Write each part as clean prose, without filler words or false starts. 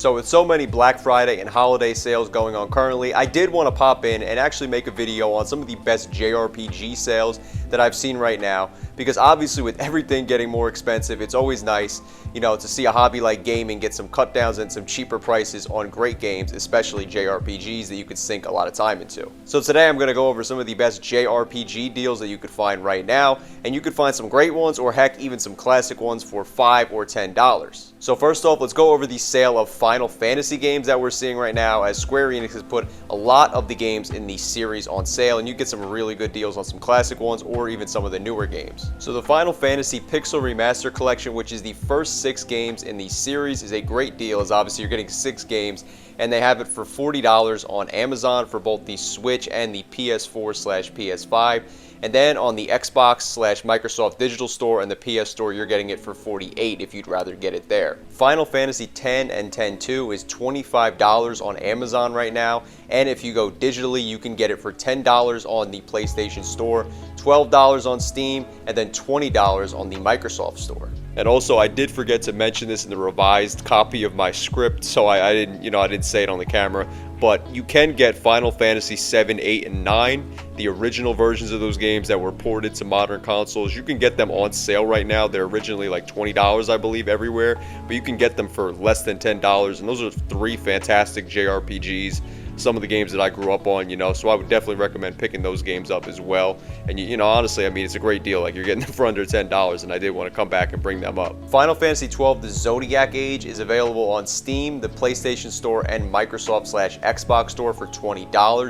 So with so many Black Friday and holiday sales going on currently, I did want to pop in and actually make a video on some of the best JRPG sales that I've seen right now, because obviously with everything getting more expensive, it's always nice, to see a hobby like gaming get some cut downs and some cheaper prices on great games, especially JRPGs that you could sink a lot of time into. So today I'm going to go over some of the best JRPG deals that you could find right now, and you could find some great ones, or heck, even some classic ones for $5 or $10. So first off, let's go over the sale of Final Fantasy games that we're seeing right now, as Square Enix has put a lot of the games in the series on sale, and you get some really good deals on some classic ones or even some of the newer games. So the Final Fantasy Pixel Remaster Collection, which is the first 6 games in the series, is a great deal, as obviously you're getting 6 games, and they have it for $40 on Amazon for both the Switch and the PS4/PS5. And then on the Xbox/Microsoft Digital Store and the PS Store, you're getting it for $48 if you'd rather get it there. Final Fantasy X and X-2 is $25 on Amazon right now, and if you go digitally, you can get it for $10 on the PlayStation Store, $12 on Steam, and then $20 on the Microsoft Store. And also, I did forget to mention this in the revised copy of my script, so I didn't say it on the camera, but you can get Final Fantasy 7, 8, and 9, the original versions of those games that were ported to modern consoles. You can get them on sale right now. They're originally like $20, I believe, everywhere, but you can get them for less than $10, and those are 3 fantastic JRPGs. Some of the games that I grew up on, so I would definitely recommend picking those games up as well. And honestly, it's a great deal. Like, you're getting them for under $10, and I did want to come back and bring them up. Final Fantasy XII: The Zodiac Age is available on Steam, the PlayStation Store, and Microsoft/Xbox Store for $20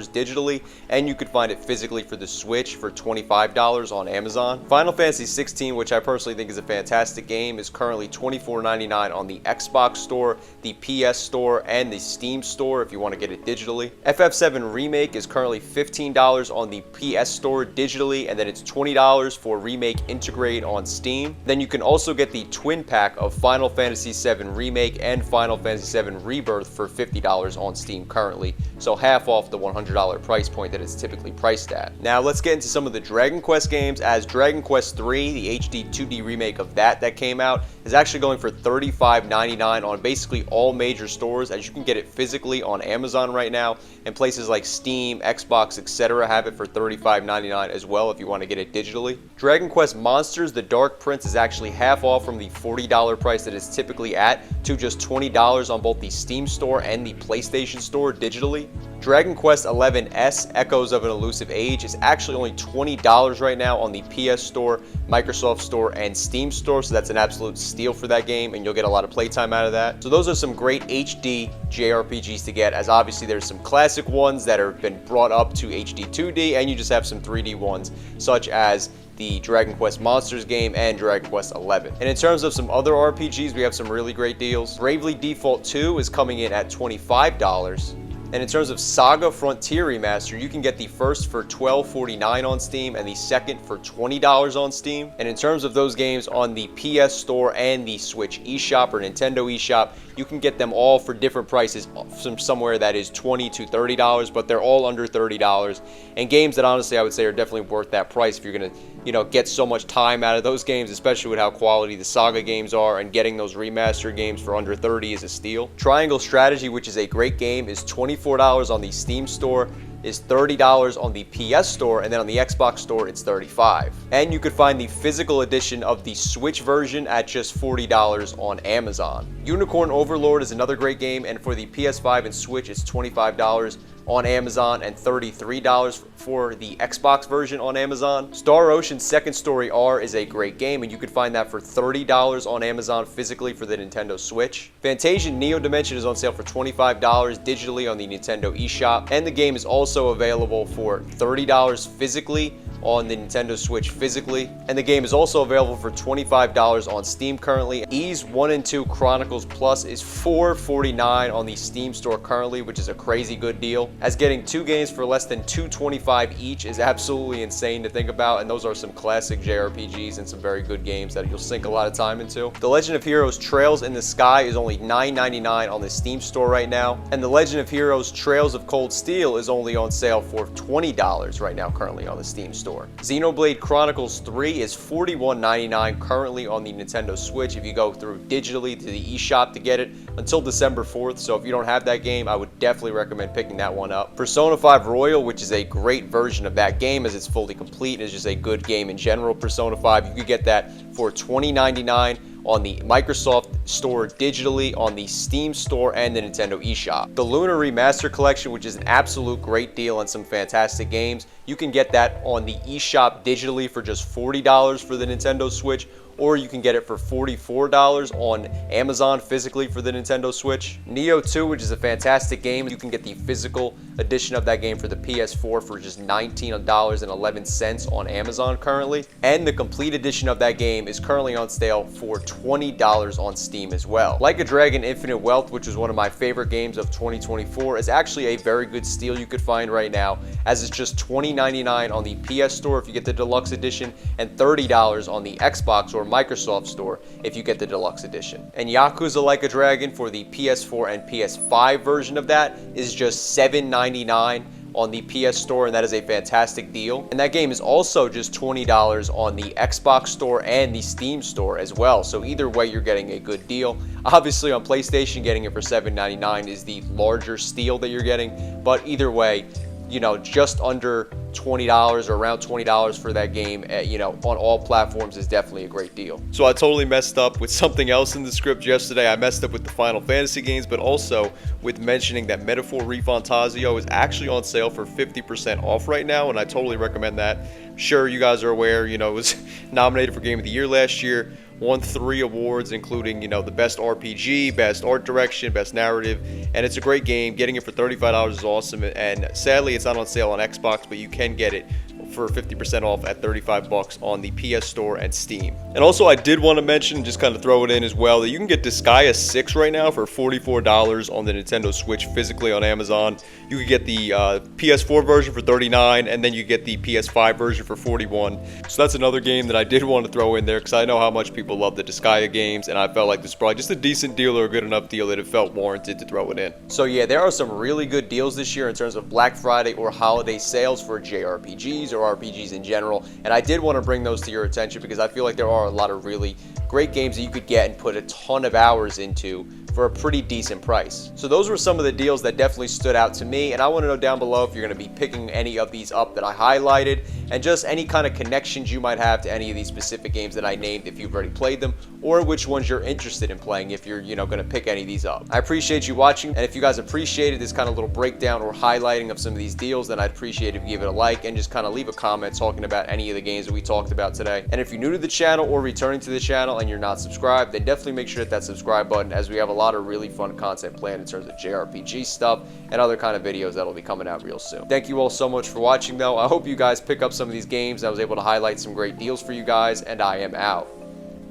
digitally, and you could find it physically for the Switch for $25 on Amazon. Final Fantasy XVI, which I personally think is a fantastic game, is currently $24.99 on the Xbox Store, the PS Store, and the Steam Store if you want to get it digitally. FF7 Remake is currently $15 on the PS Store digitally, and then it's $20 for Remake Integrate on Steam. Then you can also get the twin pack of Final Fantasy VII Remake and Final Fantasy VII Rebirth for $50 on Steam currently, so half off the $100 price point that it's typically priced at. Now let's get into some of the Dragon Quest games, as Dragon Quest III, the HD 2D remake of that came out, is actually going for $35.99 on basically all major stores, as you can get it physically on Amazon right now, and places like Steam, Xbox, etc. have it for $35.99 as well if you want to get it digitally. Dragon Quest Monsters: The Dark Prince is actually half off from the $40 price that it's typically at, to just $20 on both the Steam Store and the PlayStation Store digitally. Dragon Quest XI Echoes of an Elusive Age is actually only $20 right now on the PS Store, Microsoft Store, and Steam Store, so that's an absolute steal for that game, and you'll get a lot of playtime out of that. So those are some great HD JRPGs to get, as obviously there's some classic ones that have been brought up to HD 2D, and you just have some 3D ones, such as the Dragon Quest Monsters game and Dragon Quest XI. And in terms of some other RPGs, we have some really great deals. Bravely Default 2 is coming in at $25. And in terms of Saga Frontier Remaster, you can get the first for $12.49 on Steam and the second for $20 on Steam. And in terms of those games on the PS Store and the Switch eShop or Nintendo eShop, you can get them all for different prices from somewhere that is $20 to $30, but they're all under $30. And games that honestly I would say are definitely worth that price if you're going to get so much time out of those games, especially with how quality the Saga games are, and getting those remastered games for under $30 is a steal. Triangle Strategy, which is a great game, is $24 on the Steam Store, is $30 on the PS Store, and then on the Xbox Store it's $35. And you could find the physical edition of the Switch version at just $40 on Amazon. Unicorn Overlord is another great game, and for the PS5 and Switch it's $25 on Amazon and $33 for the Xbox version on Amazon. Star Ocean Second Story R is a great game, and you could find that for $30 on Amazon physically for the Nintendo Switch. Fantasian Neo Dimension is on sale for $25 digitally on the Nintendo eShop, and the game is also available for $30 physically on the Nintendo Switch physically, and the game is also available for $25 on Steam currently. Ys 1 and 2 Chronicles Plus is $4.49 on the Steam Store currently, which is a crazy good deal. as getting 2 games for less than $2.25 each is absolutely insane to think about, and those are some classic JRPGs and some very good games that you'll sink a lot of time into. The Legend of Heroes Trails in the Sky is only $9.99 on the Steam store right now, and the Legend of Heroes Trails of Cold Steel is only on sale for $20 right now currently on the Steam store. Xenoblade Chronicles 3 is $41.99 currently on the Nintendo Switch if you go through digitally to the eShop to get it until December 4th, so if you don't have that game, I would definitely recommend picking that one up. Persona 5 Royal, which is a great version of that game as it's fully complete and is just a good game in general, Persona 5, you could get that for $20.99 on the Microsoft Store digitally, on the Steam Store, and the Nintendo eShop. The Lunar Remaster Collection, which is an absolute great deal and some fantastic games, you can get that on the eShop digitally for just $40 for the Nintendo Switch, or you can get it for $44 on Amazon physically for the Nintendo Switch. Neo 2, which is a fantastic game, you can get the physical edition of that game for the PS4 for just $19.11 on Amazon currently. And the complete edition of that game is currently on sale for $20 on Steam as well. Like a Dragon Infinite Wealth, which was one of my favorite games of 2024, is actually a very good steal you could find right now, as it's just $20.99 on the PS Store if you get the deluxe edition, and $30 on the Xbox or Microsoft Store if you get the deluxe edition. And Yakuza Like a Dragon for the PS4 and PS5 version of that is just $7.99 on the PS Store, and that is a fantastic deal. And that game is also just $20 on the Xbox Store and the Steam Store as well. So either way, you're getting a good deal. Obviously on PlayStation, getting it for $7.99 is the larger steal that you're getting, but either way, you know, just under $20 or around $20 for that game, you know, on all platforms is definitely a great deal. So I totally messed up with something else in the script yesterday. I messed up with the Final Fantasy games, but also with mentioning that Metaphor ReFantazio is actually on sale for 50% off right now, and I totally recommend that. I'm sure you guys are aware, you know, it was nominated for Game of the Year last year, won 3 awards, including, you know, the best RPG, best art direction, best narrative, and it's a great game. Getting it for $35 is awesome, and sadly it's not on sale on Xbox, but you can get it for 50% off at $35 on the PS Store and Steam. And also I did want to mention, just kind of throw it in as well, that you can get Disgaea 6 right now for $44 on the Nintendo Switch physically on Amazon. You could get the PS4 version for $39, and then you get the PS5 version for $41. So that's another game that I did want to throw in there, because I know how much people love the Disgaea games, and I felt like this was probably just a decent deal or a good enough deal that it felt warranted to throw it in. So yeah, there are some really good deals this year in terms of Black Friday or holiday sales for JRPGs or RPGs in general, and I did want to bring those to your attention because I feel like there are a lot of really great games that you could get and put a ton of hours into for a pretty decent price. So those were some of the deals that definitely stood out to me, and I want to know down below if you're going to be picking any of these up that I highlighted, and just any kind of connections you might have to any of these specific games that I named if you've already played them, or which ones you're interested in playing if you're, you know, going to pick any of these up. I appreciate you watching, and if you guys appreciated this kind of little breakdown or highlighting of some of these deals, then I'd appreciate if you give it a like and just kind of leave a comment talking about any of the games that we talked about today. And if you're new to the channel or returning to the channel and you're not subscribed, then definitely make sure to hit that subscribe button, as we have a lot of really fun content planned in terms of JRPG stuff and other kind of videos that'll be coming out real soon. Thank you all so much for watching though. I hope you guys pick up some of these games. I was able to highlight some great deals for you guys, and I am out.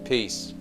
Peace.